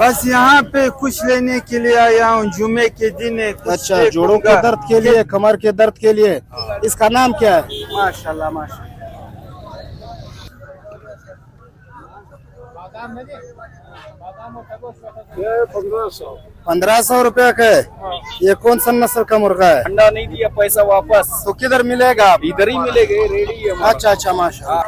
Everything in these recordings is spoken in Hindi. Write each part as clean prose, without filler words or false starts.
बस यहाँ पे कुछ लेने के लिए आया हूँ, जुमे के दिन है। अच्छा, जोड़ों के दर्द के लिए, कमर के दर्द के लिए। इसका नाम क्या है? माशाल्लाह माशाल्लाह। ये 1500। 1500 रुपया का है। ये कौन सा नस्ल का मुर्गा है? अंडा नहीं दिया, पैसा वापस। तो किधर मिलेगा? इधर ही मिलेगा, रेडी है। अच्छा अच्छा, माशाल्लाह।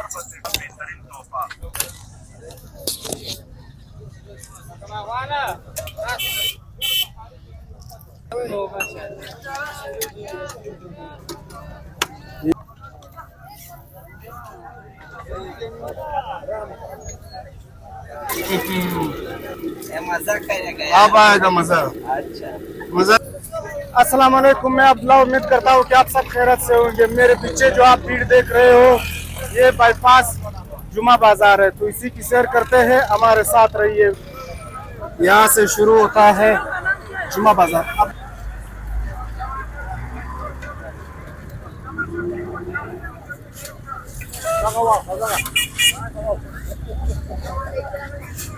अब आएगा मजा। अच्छा, मजा। अस्सलाम वालेकुम, मैं अब्दुल्ला। उम्मीद करता हूँ कि आप सब खैरियत से होंगे। मेरे पीछे जो आप भीड़ देख रहे हो, ये बाईपास जुमा बाजार है, तो इसी की सैर करते हैं। हमारे साथ रहिए। यहाँ से शुरू होता है जुमा बाजार। अब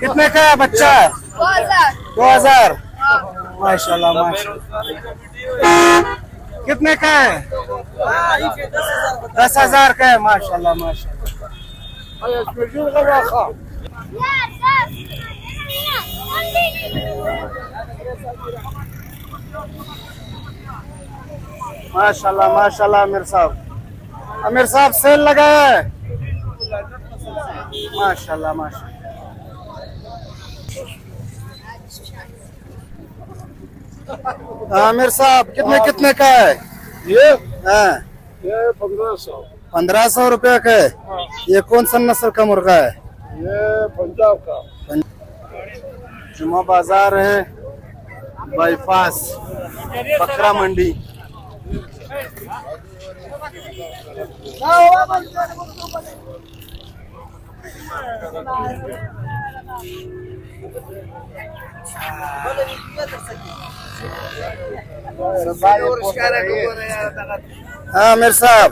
कितने का है बच्चा? 2000। माशाल्लाह माशाल्लाह। कितने का है? 10,000 का है। माशाल्लाह माशाल्लाह। माशाल्लाह माशाल्लाह। आमिर साहब सेल लगाया है। माशाल्लाह माशाल्लाह। आमिर साहब, कितने कितने का है ये हाँ? ये 1500। 1500 रुपया का है। ये कौन सा नस्ल का मुर्गा है? ये पंजाब का। जुमा बाजार है, बाईपास बकरा मंडी। हाँ आमिर साहब,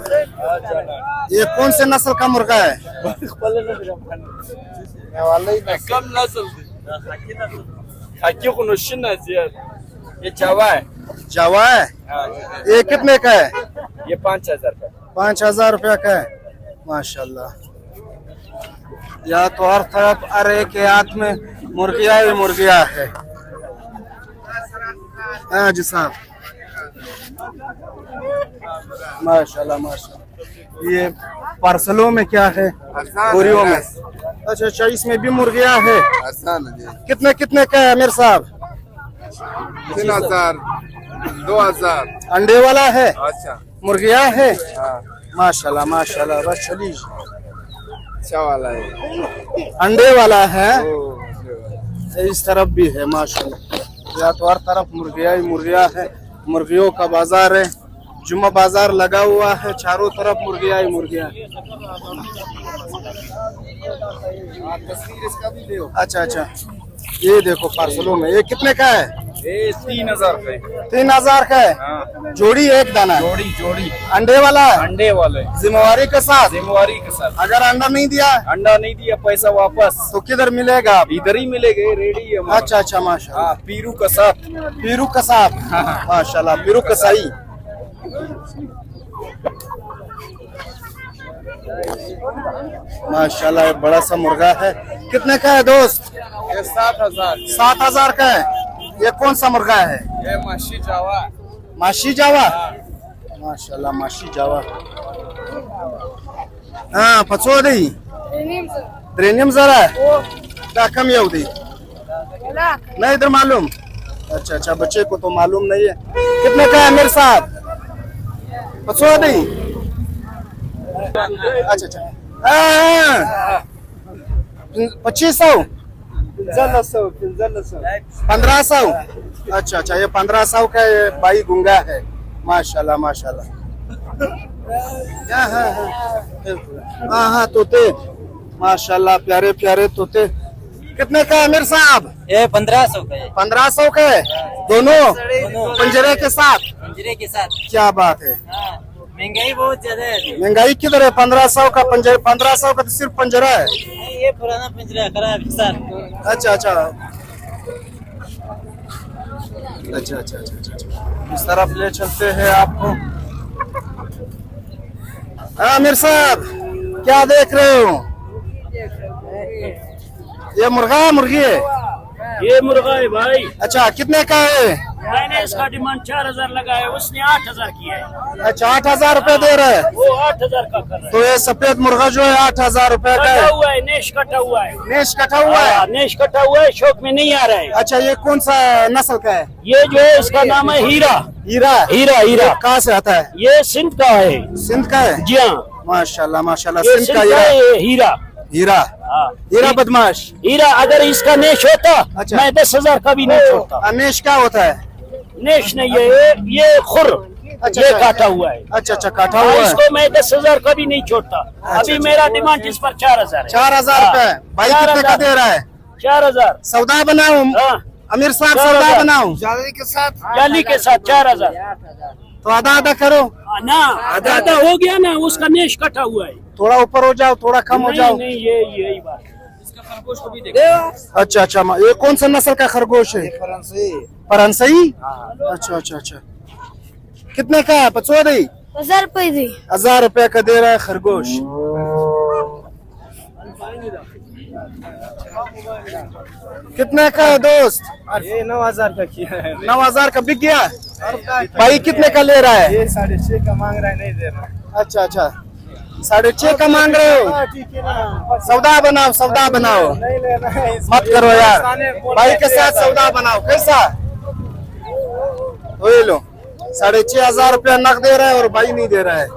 ये कौन से नस्ल का मुर्गा है? कम नस्ल ये जावा है। जावा है। ये कितने का है? ये 5000 का। 5000 रुपया का है। माशाल्लाह। या तो हर तरफ हर एक के हाथ में मुर्गिया ही मुर्गिया है। हाँ जी साहब, माशाल्लाह माशाल्लाह। ये पार्सलों में क्या है? बोरियों में। अच्छा अच्छा, इसमें भी मुर्गिया है। कितने कितने का है आमिर साहब? 3000 2000। अंडे वाला है? अच्छा, मुर्गिया है। हाँ, माशाल्लाह माशाल्लाह। बस चलिए, अच्छा वाला है। अंडे वाला है। इस तरफ भी है माशाल्लाह। या तो हर तरफ मुर्गिया ही मुर्गिया है। मुर्गियों का बाजार है, जुम्मा बाजार लगा हुआ है, चारों तरफ मुर्गिया ही मुर्गिया। अच्छा अच्छा, ये देखो पार्सलों में। ये कितने का है? ये 3000 का है। 3000 का है। हाँ। जोड़ी एक दाना है? जोड़ी अंडे वाला है? अंडे वाले, जिम्मेवारी के साथ? जिम्मेवारी के साथ। अगर अंडा नहीं दिया? अंडा नहीं दिया, पैसा वापस। तो किधर मिलेगा? इधर ही मिलेगा, रेडी है। अच्छा अच्छा माशाल्लाह। हाँ, पीरू का साथ। पीरू कसाब। माशाल्लाह, पीरू कसाई। माशाल्लाह, ये बड़ा सा मुर्गा है। कितने का है दोस्त? ये 7000। 7000 का है। ये कौन सा मुर्गा है? ये माशी जावा। माशी जावा। माशाल्लाह, माशी जावा। हाँ पचो दी प्रीमियम जरा क्या कम ये दी नहीं इधर मालूम। अच्छा अच्छा, बच्चे को तो मालूम नहीं है। कितने का है मेरे साथ? पचो दी। अच्छा अच्छा, 2500। 1500। अच्छा अच्छा, ये 1500 का ये बाई गुंगा है। माशाल्लाह माशाल्लाह। हाँ हाँ, तोते माशाल्लाह, प्यारे प्यारे तोते। कितने का है अमीर साहब? ये 1500 का है। 1500 का है। दोनों पंजरे के साथ? पंजरे के साथ। क्या बात है। महंगाई बहुत ज्यादा है अभी। महंगाई किधर है? 1500 का पंजरा, 1500 का तो सिर्फ पंजरा है। ये पुराना पिंजरा है, खराब है सर। अच्छा अच्छा अच्छा अच्छा अच्छा अच्छा, इस तरफ ले चलते हैं आपको। हाँ आमिर साहब, क्या देख रहे हो? ये मुर्गा मुर्गी है? ये मुर्गा है भाई। अच्छा, कितने का है? मैंने इसका डिमांड 4000 लगाया, उसने 8000 किया है। अच्छा, 8000 रुपए दे रहे हैं। वो 8000 का कर रहा है। तो ये सफेद मुर्गा जो है 8000 रुपए का कटा है। हुआ है, नेश कटा हुआ है। नेश कटा हुआ है? नेश कटा हुआ है, शौक में नहीं आ रहा है। अच्छा, ये कौन सा नस्ल का है? ये जो है इसका नाम है हीरा। हीरा? हीरा हीरा। कहाँ से आता है? ये सिंध का है। सिंध का है? जी हाँ, माशाल्लाह माशाल्लाह, ये सिंध का सिंध का हीरा। है हीरा। हीरा हाँ, हीरा बदमाश। हीरा। अगर इसका नेश होता अच्छा। मैं 10,000 का भी नहीं छोड़ता। नेश क्या होता है? नेश नहीं है, ये खुर। अच्छा, ये अच्छा। काटा हुआ है। अच्छा अच्छा, काटा हुआ है। इसको मैं 10,000 का भी नहीं छोड़ता। अभी अच्छा। मेरा डिमांड इस पर 4000 है। 4000 रुपए। भाई कितने का दे रहा है? 4000। सौदा बनाऊं? हाँ, अमीर साहब, 4000। सौदा बनाऊं? जाली के साथ 4000 तो आधा आधा करो। ना। आधा हो गया ना, उसका नेश कटा हुआ है। थोड़ा ऊपर हो जाओ, थोड़ा कम हो जाओ। नहीं, ये यही बात है। अच्छा अच्छा, ये कौन सा नस्ल का खरगोश है? फरंसई। अच्छा अच्छा अच्छा, कितने का है? 1000 रुपए दी। 1000 रुपए का दे रहा है खरगोश। कितने का है दोस्त? ये 9000 का किया है। 9000 का बिक गया। भाई कितने का ले रहा है? ये 6.5 का मांग रहा है, नहीं दे रहा। अच्छा अच्छा, 6.5 का मांग रहे हो? सौदा बनाओ, सौदा बनाओ, नहीं लेना है। मत करो यार। भाई के साथ सौदा बनाओ। कैसा? वही लो, 6500 रुपया नक दे रहा है और भाई नहीं दे रहा है।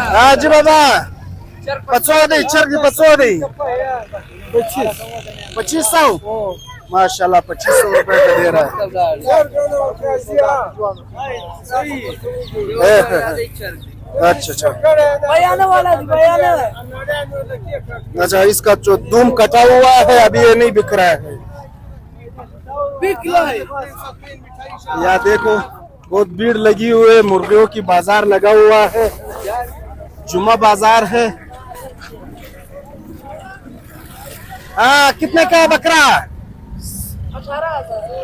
हाँ जी बाबा, 2500 माशाल्लाह, 2500 रुपए का दे रहा है। अच्छा अच्छा अच्छा, इसका जो दुम कटा हुआ है अभी ये नहीं बिक रहा है। या देखो, बहुत भीड़ लगी हुई है, मुर्गियों की बाजार लगा हुआ है, जुम्मा बाजार है। हाँ, कितने का है बकरा?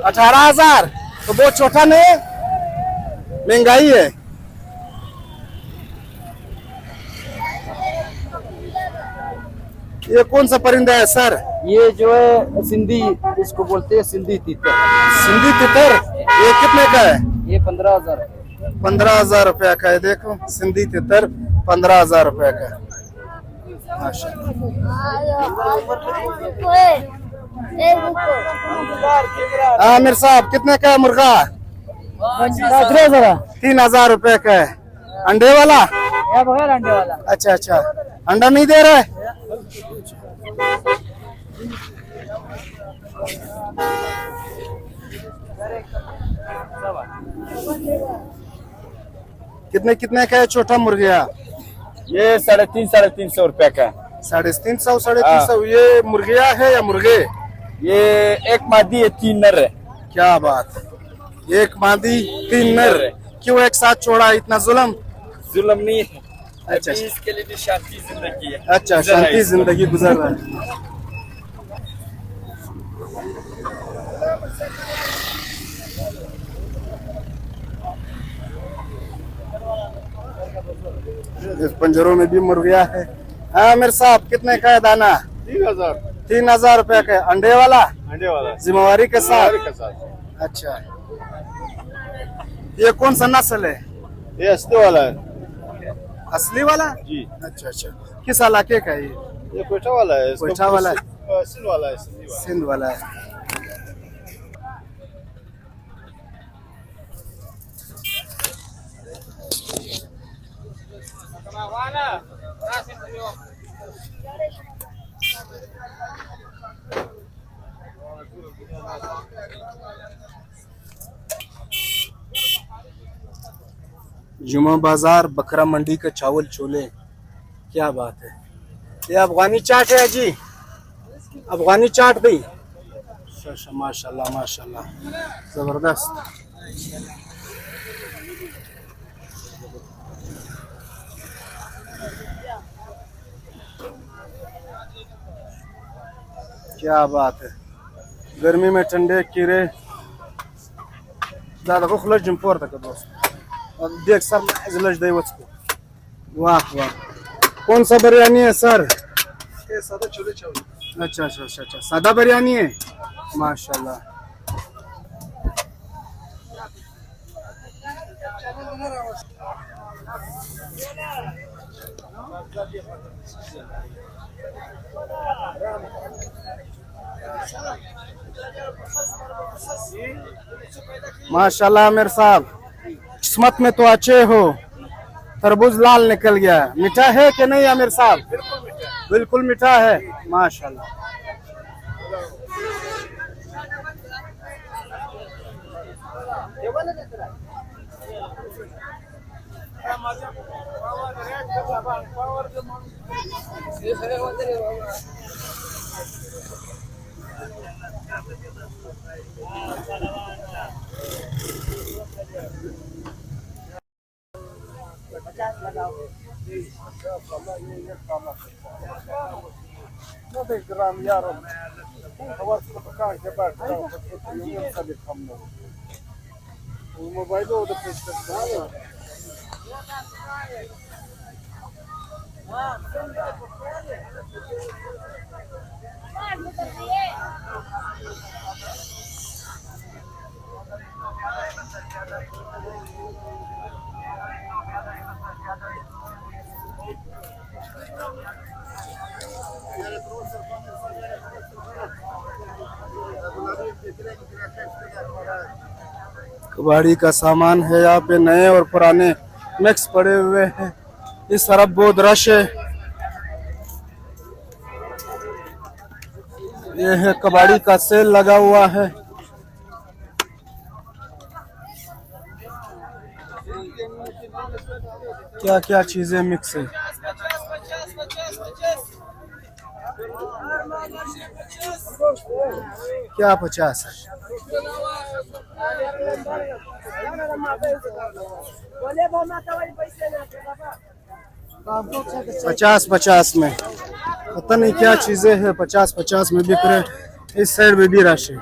18,000। तो बहुत छोटा नहीं, महंगाई है। ये कौन सा परिंदा है सर? ये जो है सिंधी, इसको बोलते हैं सिंधी तीतर। सिंधी तितर। ये कितने का है? ये 15,000। 15,000 रुपया का है। देखो, सिंधी तितर 15,000 रुपया का है। आमिर साहब, कितने का है मुर्गा? 3,000 रुपए का है। अंडे वाला? बगैर अंडे वाला। अच्छा अच्छा, अंडा नहीं दे रहा है? कितने कितने का है छोटा मुर्गिया? ये 350 रुपए का। 350 350। ये मुर्गिया है या मुर्गे? ये एक मादी है, 3 नर है। क्या बात है, एक मादी 3 नर। क्यों एक साथ छोड़ा? इतना जुल्म? जुल्म नहीं है। अच्छा इसके लिए भी शांति जिंदगी है। अच्छा, शांति जिंदगी गुजर रहा है। इस पंजरों में भी मुर्गिया है। हाँ मेरे साहब, कितने का है दाना? 3,000। 3,000 रुपए का। अंडे वाला? अंडे वाला जिम्मेवारी के साथ? के साथ। अच्छा, ये कौन सा नस्ल है? ये अस्ते वाला है असली वाला? जी। अच्छा अच्छा, किस इलाके का है ये? ये कोयटा वाला है। कोयटा वाला है? सिंध वाला है। सिंधी वाला। सिंध वाला है। जुमा बाजार, बकरा मंडी का चावल छोले, क्या बात है। ये अफगानी चाट है जी, अफगानी चाट दी। अच्छा, माशाल्लाह माशाल्लाह, जबरदस्त। क्या बात है, गर्मी में ठंडे कीरे दादा को खुला जंपोर तक दोस्त। और देख सर इजलज दे वच को। वाह वाह, कौन सा बिरयानी है सर? ये सादा छोले चावल। अच्छा अच्छा अच्छा अच्छा, सादा बिरयानी है, माशाल्लाह। माशाल्लाह आमिर साहब, किस्मत में तो अच्छे हो। तरबूज लाल निकल गया, मीठा है कि नहीं आमिर साहब? बिल्कुल मीठा है, माशाल्लाह। ग्राम यार मोबाइल कबाड़ी का सामान है यहाँ पे, नए और पुराने मिक्स पड़े हुए हैं। इस तरफ बहुत रश है। ये है कबाड़ी का सेल लगा हुआ है। क्या क्या चीजें मिक्स है। क्या 50 है? 50 में पता नहीं क्या चीजें हैं, 50 में बिक रहे। इस साइड में भी रश है।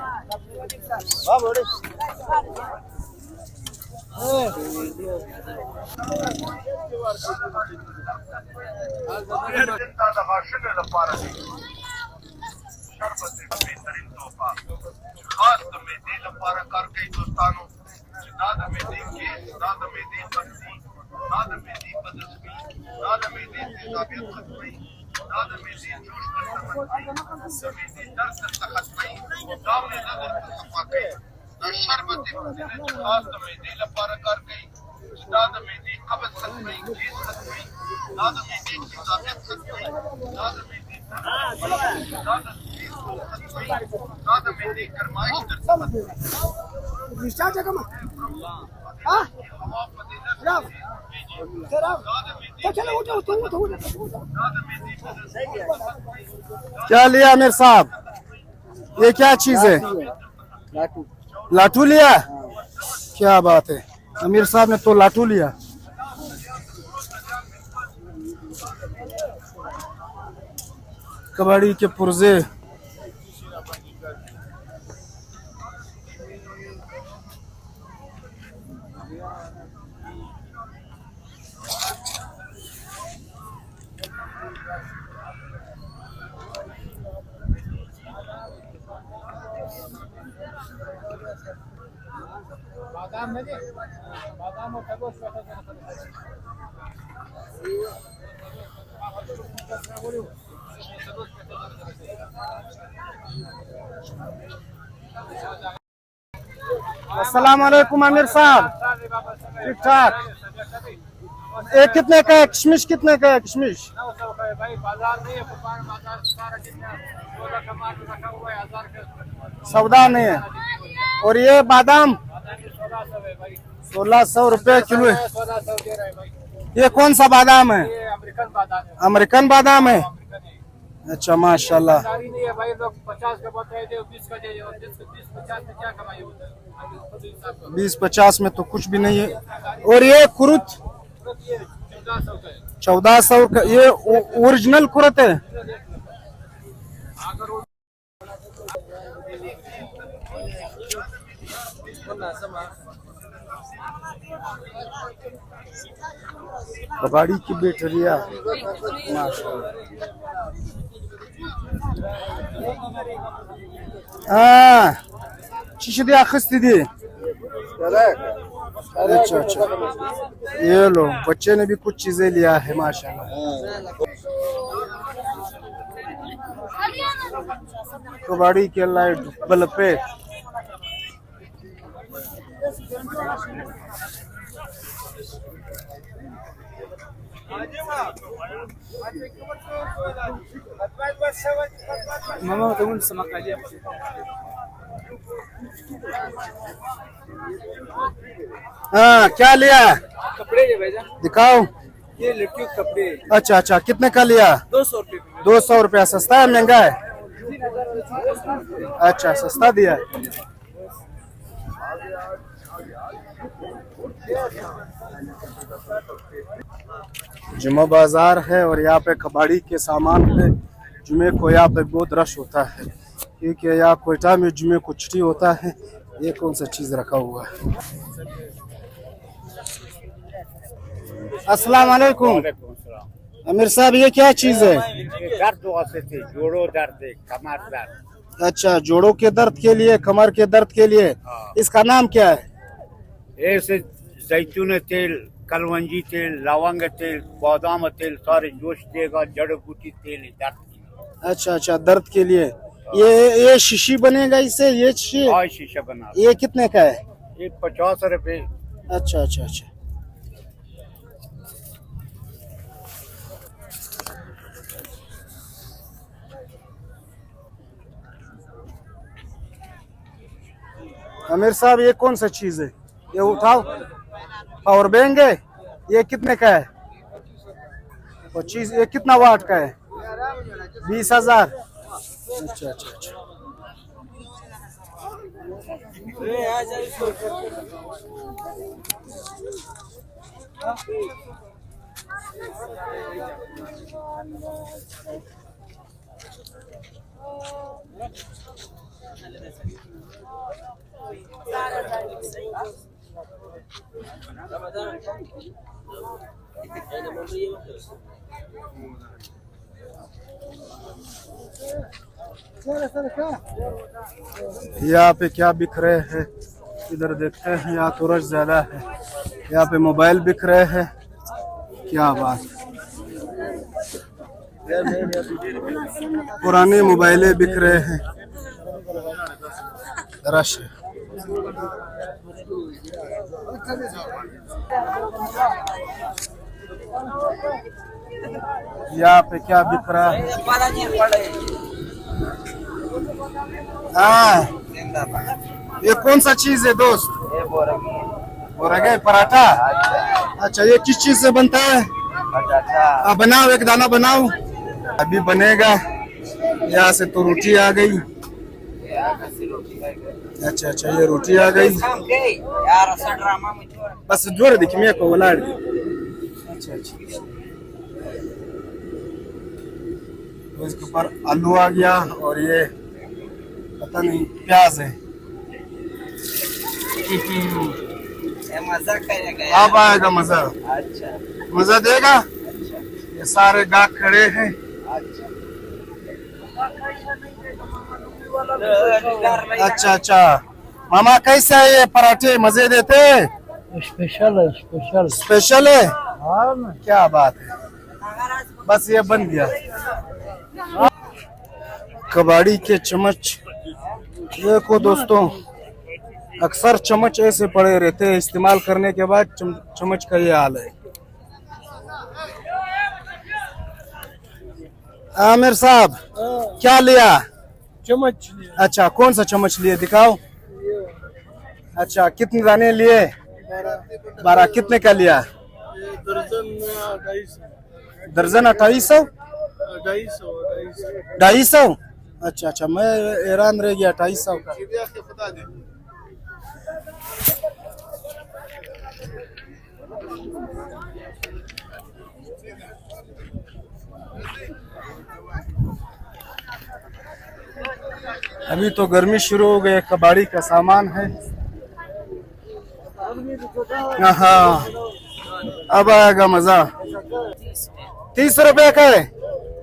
क्या लिया आमिर साहब? ये क्या चीज है? लाटू। लाटू लिया? क्या बात है, आमिर साहब ने तो लाटू लिया। कबाड़ी के पुर्जे, अस्सलाम वालेकुम आमिर साहब, ठीक ठाक। एक कितने का है किशमिश? कितने का है किशमिश? सौदा नहीं है। और ये बादाम 1600 रुपए किलो है। ये कौन सा बादाम है? अमेरिकन बादाम है। अमेरिकन बादाम है। अच्छा माशाल्लाह। 20-50 में तो कुछ भी नहीं है। और ये कुरुत 1400 का, ये ओरिजिनल कुरुत है। कबाड़ी की बैटरिया शीशे दिया खस्ती दी। अच्छा अच्छा, ये लो बच्चे ने भी कुछ चीजें लिया है माशाल्लाह। कबाड़ी के लाइट बल्ब पे मामा तुम समझ लीजिए। हाँ क्या लिया? कपड़े ले भाईजान, दिखाओ। ये लड़कियों के कपड़े। अच्छा अच्छा, कितने का लिया? 200 रुपये। 200 रुपया। सस्ता है महंगा है? अच्छा सस्ता दिया। जुम्मा बाजार है और यहाँ पे कबाड़ी के सामान है। जुमे को यहाँ पे बहुत रश होता है क्योंकि यहाँ कोयटा में जुमे को छुट्टी होता है। ये कौन सा चीज रखा हुआ है? अस्सलाम वालेकुम। अमीर साहब ये क्या चीज है? दर्द वास्ते थे, जोड़ों दर्द है, कमर दर्द। अच्छा, जोड़ों के दर्द के लिए, कमर के दर्द के लिए। इसका नाम क्या है? ऐसे जैतून तेल, कलवंजी तेल, लवंग तेल, बादाम तेल, सारे जोश देगा, जड़ बूटी तेल है दर्द के। अच्छा अच्छा, दर्द के लिए। ये शीशी बनेगा इससे? ये शीशी? हाँ शीशा बना। ये कितने का है? ये 50 रुपए। अच्छा अच्छा अच्छा। अमीर साहब ये कौन सा चीज है? ये उठाओ। पावर बैंक है। ये कितने का है? 25। ये कितना वाट का है? 20,000। अच्छा अच्छा अच्छा। यहाँ पे क्या बिक रहे हैं? इधर देखते हैं। यहाँ तो रश ज्यादा है। यहाँ पे मोबाइल बिक रहे हैं। क्या बात है, पुराने मोबाइलें बिक रहे हैं। रश है। यहाँ पे क्या बिक रहा है? हाँ, ये कौन सा चीज है दोस्त? बोरगे पराठा। अच्छा, ये किस चीज से बनता है? बनाओ, एक दाना बनाओ। अभी बनेगा। यहाँ से तो रोटी आ गई। अच्छा अच्छा, ये रोटी आ गई। बस जोर देखिए मेरे को बोला। अच्छा अच्छा, तो इसके ऊपर आलू आ गया और ये पता नहीं प्याज है। मजा करेगा। अब आएगा मजा। अच्छा, मजा देगा। ये सारे गाहक खड़े हैं। अच्छा अच्छा, मामा कैसे है ये पराठे? मजे देते? स्पेशल है, स्पेशल स्पेशल है। क्या बात है, बस ये बन गया। कबाड़ी के चम्मच देखो दोस्तों, अक्सर चम्मच ऐसे पड़े रहते हैं, इस्तेमाल करने के बाद चम्मच का ये हाल है। आमिर साहब क्या लिया? चम्मच। अच्छा, कौन सा चम्मच लिए दिखाओ। अच्छा, कितने दाने लिए? 12। कितने का लिया? दर्जन 2800। दर्जन 2800। 250। अच्छा अच्छा, मैं हैरान रह गया 250 का। अभी तो गर्मी शुरू हो गई, कबाड़ी का सामान है। हाँ, अब आएगा मजा। 30 रुपए का है।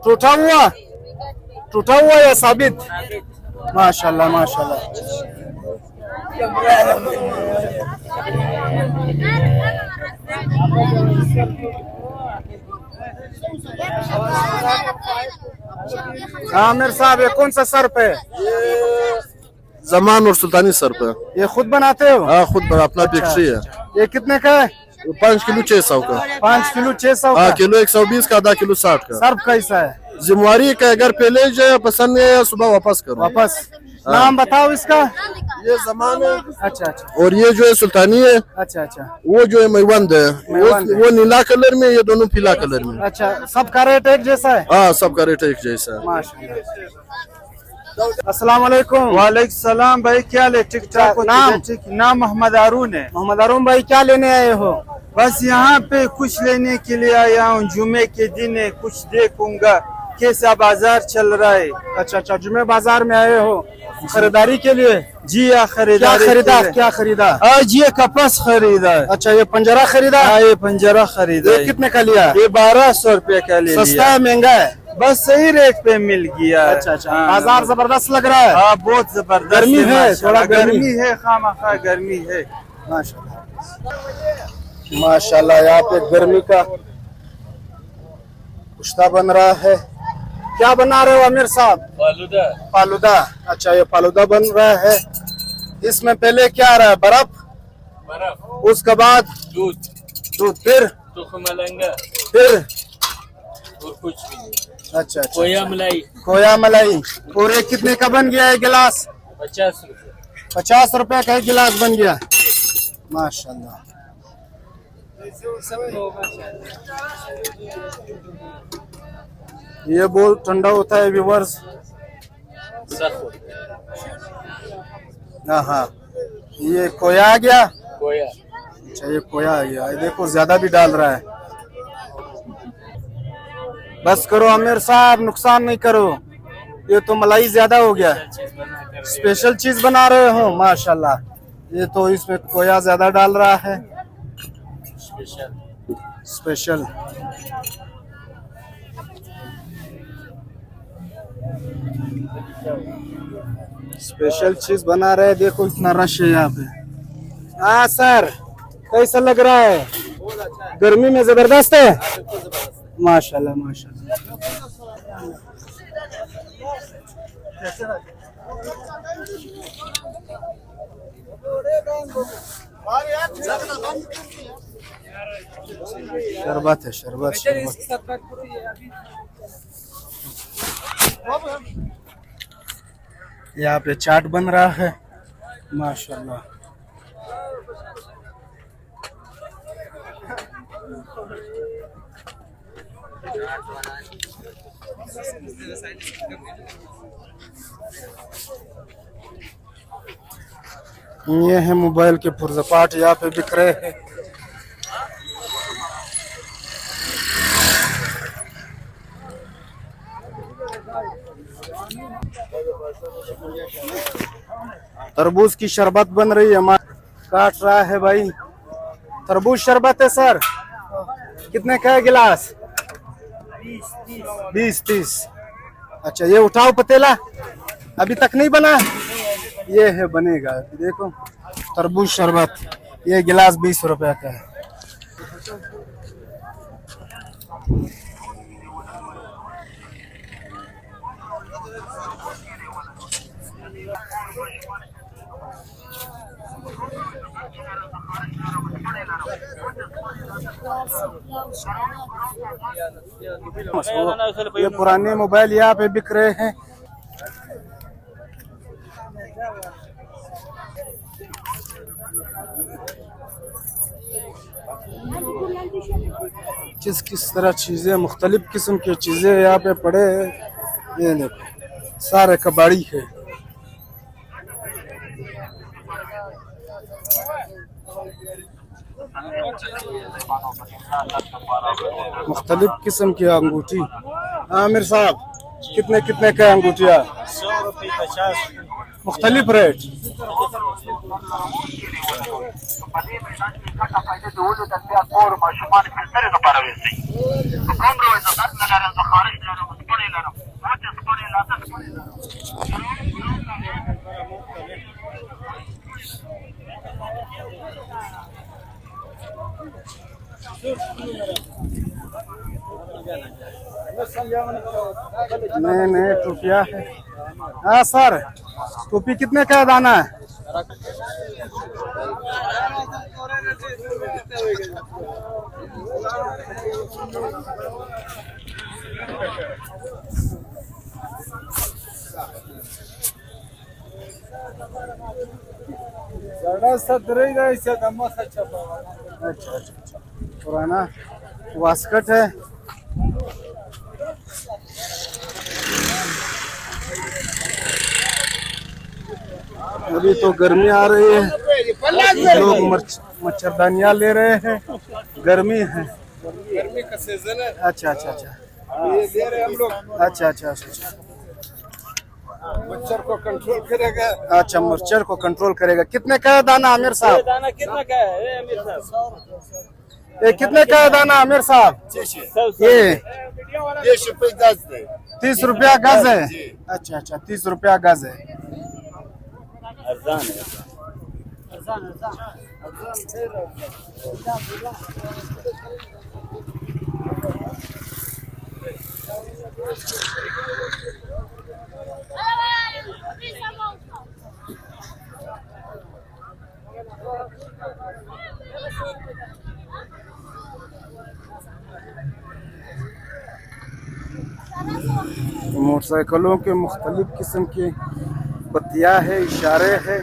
टूटा हुआ या साबित? माशाल्लाह माशाल्लाह। हाँ मेरे साहब, ये कौन सा सर्फ है? जमान और सुल्तानी सर पे। ये खुद बनाते हो? हाँ, खुद बना, अपना फैक्ट्री है। ये कितने का है? 5 किलो 600 का। 5 किलो 600 हाँ, का। किलो 120 का, आधा किलो 60 का। सर्फ कैसा है? जिम्मेवारी का, अगर पहले जाए पसंद नहीं है सुबह वापस करो। वापस। नाम बताओ इसका। ये जमान है। अच्छा अच्छा और ये जो है सुल्तानी है। अच्छा अच्छा। वो जो है मेवंद है, मेवंद है। वो नीला कलर में, ये दोनों पीला कलर में। अच्छा, सबका रेट एक जैसा है? हाँ, सबका रेट एक जैसा है। माशाल्लाह। अस्सलाम वालेकुम। वालेकुम सलाम भाई, क्या ले? ठीक ठाक हो? नाम? नाम मोहम्मद हारून है। मोहम्मद अरुण भाई, क्या लेने आए हो? बस यहाँ पे कुछ लेने के लिए आया हूँ। जुमे के दिन है, कुछ देखूंगा कैसा बाजार चल रहा है। अच्छा अच्छा, जुमे बाजार में आए हो खरीदारी के लिए? जी हाँ, क्या खरीदारी खरीदा? के लिए। क्या खरीदा? आज ये कपास खरीदा है। अच्छा, ये पंजरा खरीदा? हाँ, ये पंजरा खरीदा ये है। कितने का लिया? ये 1200 रुपए का ले सस्ता लिया। है महंगा है? बस सही रेट पे मिल गया। अच्छा अच्छा, हाँ, बाजार जबरदस्त लग रहा है। हाँ, बहुत जबरदस्त। गर्मी है, माशाल्लाह। थोड़ा गर्मी गर्मी है, खामखा गर्मी है। माशाल्लाह माशाल्लाह। यहाँ पे गर्मी का कुश्ता बन रहा है। क्या बना रहे हो आमिर साहब? फालूदा। फालूदा। अच्छा, ये फालूदा बन रहा है। इसमें पहले क्या आ रहा है? बर्फ। उसके बाद दूध, फिर फिर और कुछ भी नहीं। अच्छा अच्छा। खोया मलाई और ये कितने का बन गया है गिलास? 50 रुपए। 50 रुपए का एक गिलास बन गया। माशाल्लाह। ये बहुत ठंडा होता है व्यूवर्स। हाँ हाँ, ये खोया आ गया। खोया। अच्छा, ये खोया आ गया। ये देखो, ज्यादा भी डाल रहा है। बस करो आमिर साहब, नुकसान नहीं करो। ये तो मलाई ज्यादा हो गया। स्पेशल चीज बना रहे हो? माशाल्लाह। ये तो इसमें खोया ज्यादा डाल रहा है। स्पेशल। स्पेशल चीज बना रहे हैं। देखो इतना रश है यहाँ पे। हाँ सर, कैसा लग रहा है? गर्मी में जबरदस्त है। माशाल्लाह माशाल्लाह। शरबत है, शरबत शरबत। यहाँ पे चाट बन रहा है। माशाल्लाह। ये है मोबाइल के पुर्जे पार्ट यहाँ पे बिक रहे हैं। तरबूज की शरबत बन रही है। काट रहा है भाई। तरबूज शरबत है सर। कितने का है गिलास? 20-30। अच्छा, ये उठाओ पतीला। अभी तक नहीं बना? ये है, बनेगा। देखो, तरबूज शरबत। ये गिलास 20 रुपए का है। ये पुराने मोबाइल यहाँ पे बिक रहे हैं। किस किस तरह चीज़ें, मुख्तलिफ किस्म की चीज़ें यहाँ पे पड़े हैं। ये देखो सारे कबाड़ी है। मुख्तलिफ किस्म की अंगूठी। आमिर साहब कितने कितने का अंगूठिया? 100 रुपये 50 मुख्तलिफ रेट। नए नए टोपिया है। हाँ सर, टोपी कितने का दाना है? अच्छा अच्छा, पुराना वास्कट है। अभी तो गर्मी आ रही है, लोग मच्छरदानियाँ ले रहे हैं। गर्मी है, गर्मी का सीजन है। अच्छा अच्छा अच्छा, ये ले रहे हम लोग। अच्छा अच्छा अच्छा, मच्छर को कंट्रोल करेगा। अच्छा, मच्छर को कंट्रोल करेगा। कितने का है दाना आमिर साहब? दाना कितना का है अमीर साहब? ये कितने का है दाना आमिर साहब? ये 30 रुपया गज है। अच्छा अच्छा, 30 रुपया गज है। मोटरसाइकिलों के मुख्तलिफ किस्म की बत्तियाँ है, इशारे है।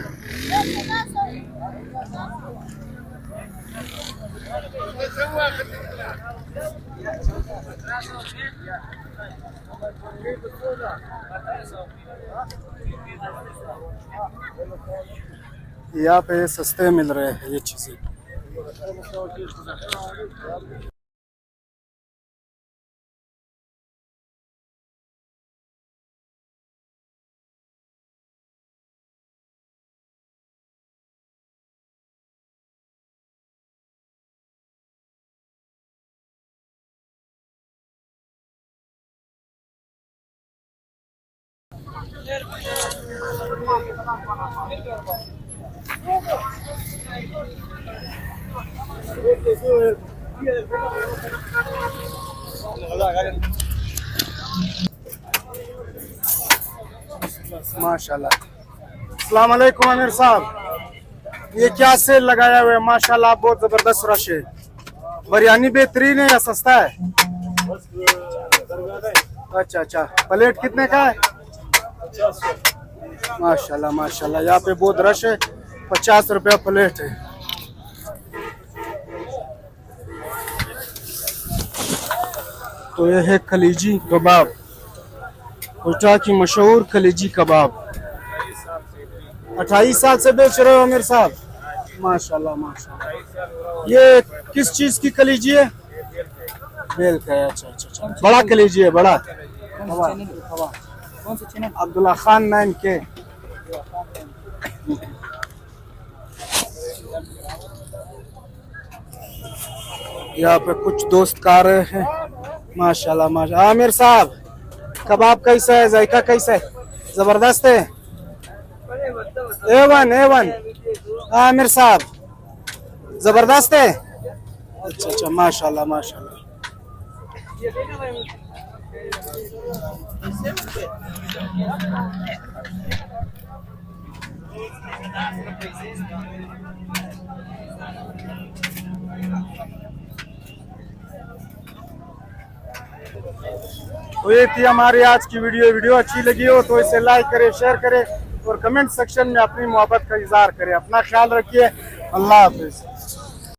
यहाँ पे सस्ते मिल रहे हैं ये चीजें। माशाल्लाह। अस्सलाम वालेकुम आमिर साहब, ये क्या सेल लगाया हुआ है? माशाल्लाह बहुत जबरदस्त रश है। बिरयानी बेहतरीन है या सस्ता है? अच्छा अच्छा, प्लेट कितने का है? माशाल्लाह माशाल्लाह, यहाँ पे बहुत रश है। 50 रुपया प्लेट है। तो ये है कलीजी कबाब, कोटा की मशहूर कलीजी कबाब। 28 साल से बेच रहे हो आमिर साहब? माशाल्लाह माशाल्लाह। ये किस चीज की कलीजी है? बेल का है। अच्छा अच्छा अच्छा, बड़ा कलीजी है, बड़ा। अब्दुल्ला खान 9K। यहाँ पे कुछ दोस्त खा रहे हैं। माशाल्लाह माशाल्लाह। आमिर साहब कबाब कैसा है, जायका कैसा है? जबरदस्त है। A1 आमिर साहब जबरदस्त है। अच्छा अच्छा, माशाल्लाह माशाल्लाह। तो ये थी हमारी आज की वीडियो। अच्छी लगी हो तो इसे लाइक करें, शेयर करें और कमेंट सेक्शन में अपनी मोहब्बत का इजहार करें। अपना ख्याल रखिए। अल्लाह हाफिज।